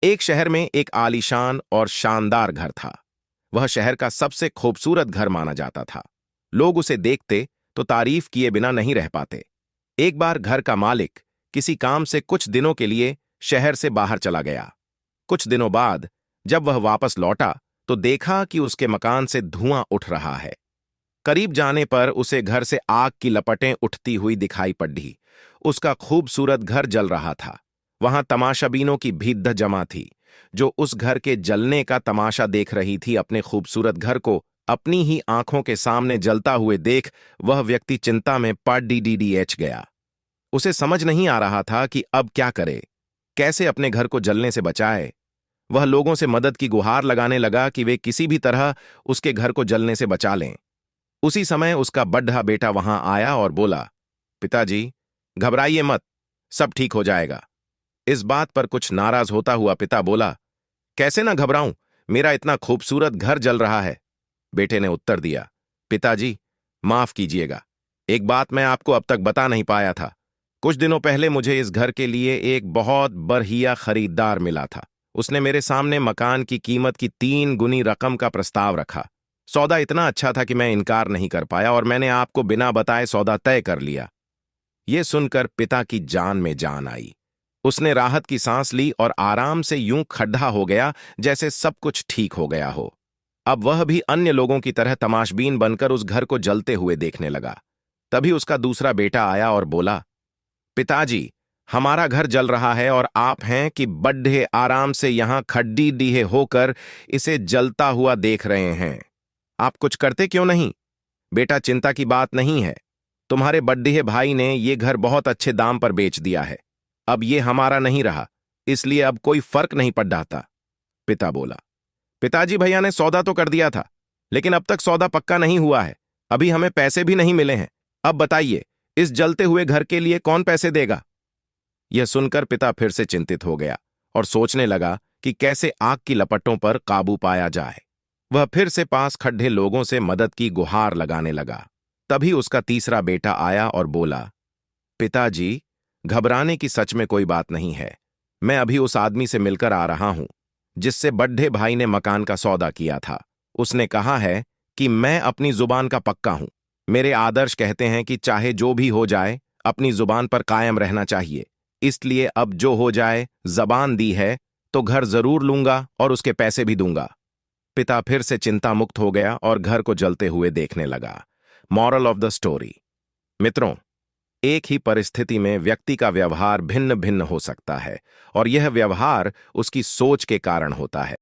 एक शहर में एक आलीशान और शानदार घर था। वह शहर का सबसे खूबसूरत घर माना जाता था। लोग उसे देखते तो तारीफ किए बिना नहीं रह पाते। एक बार घर का मालिक किसी काम से कुछ दिनों के लिए शहर से बाहर चला गया। कुछ दिनों बाद जब वह वापस लौटा तो देखा कि उसके मकान से धुआं उठ रहा है। करीब जाने पर उसे घर से आग की लपटें उठती हुई दिखाई पड़ी। उसका खूबसूरत घर जल रहा था। वहां तमाशाबीनों की भीड़ जमा थी, जो उस घर के जलने का तमाशा देख रही थी। अपने खूबसूरत घर को अपनी ही आंखों के सामने जलता हुए देख वह व्यक्ति चिंता में पड़ डीडीएच गया। उसे समझ नहीं आ रहा था कि अब क्या करे, कैसे अपने घर को जलने से बचाए। वह लोगों से मदद की गुहार लगाने लगा कि वे किसी भी तरह उसके घर को जलने से बचा लें। उसी समय उसका बड्ढा बेटा वहां आया और बोला, पिताजी, घबराइए मत, सब ठीक हो जाएगा। इस बात पर कुछ नाराज होता हुआ पिता बोला, कैसे ना घबराऊं, मेरा इतना खूबसूरत घर जल रहा है। बेटे ने उत्तर दिया, पिताजी, माफ कीजिएगा, एक बात मैं आपको अब तक बता नहीं पाया था। कुछ दिनों पहले मुझे इस घर के लिए एक बहुत बढ़िया खरीदार मिला था। उसने मेरे सामने मकान की कीमत की 3 गुनी रकम का प्रस्ताव रखा। सौदा इतना अच्छा था कि मैं इनकार नहीं कर पाया और मैंने आपको बिना बताए सौदा तय कर लिया। यह सुनकर पिता की जान में जान आई। उसने राहत की सांस ली और आराम से यूं खड्डा हो गया जैसे सब कुछ ठीक हो गया हो। अब वह भी अन्य लोगों की तरह तमाशबीन बनकर उस घर को जलते हुए देखने लगा। तभी उसका दूसरा बेटा आया और बोला, पिताजी, हमारा घर जल रहा है और आप हैं कि बड्ढे आराम से यहां खड्डी डीहे होकर इसे जलता हुआ देख रहे हैं। आप कुछ करते क्यों नहीं? बेटा, चिंता की बात नहीं है। तुम्हारे बड्ढे भाई ने ये घर बहुत अच्छे दाम पर बेच दिया है। अब ये हमारा नहीं रहा, इसलिए अब कोई फर्क नहीं पड़ जाता। पिता बोला, पिताजी, भैया ने सौदा तो कर दिया था, लेकिन अब तक सौदा पक्का नहीं हुआ है। अभी हमें पैसे भी नहीं मिले हैं। अब बताइए, इस जलते हुए घर के लिए कौन पैसे देगा? यह सुनकर पिता फिर से चिंतित हो गया और सोचने लगा कि कैसे आग की लपटों पर काबू पाया जाए। वह फिर से पास खड्डे लोगों से मदद की गुहार लगाने लगा। तभी उसका तीसरा बेटा आया और बोला, पिताजी, घबराने की सच में कोई बात नहीं है। मैं अभी उस आदमी से मिलकर आ रहा हूं जिससे बड्ढे भाई ने मकान का सौदा किया था। उसने कहा है कि मैं अपनी जुबान का पक्का हूं। मेरे आदर्श कहते हैं कि चाहे जो भी हो जाए, अपनी जुबान पर कायम रहना चाहिए। इसलिए अब जो हो जाए, जबान दी है तो घर जरूर लूंगा और उसके पैसे भी दूंगा। पिता फिर से चिंता मुक्त हो गया और घर को जलते हुए देखने लगा। Moral of the story. मित्रों, एक ही परिस्थिति में व्यक्ति का व्यवहार भिन्न भिन्न हो सकता है और यह व्यवहार उसकी सोच के कारण होता है।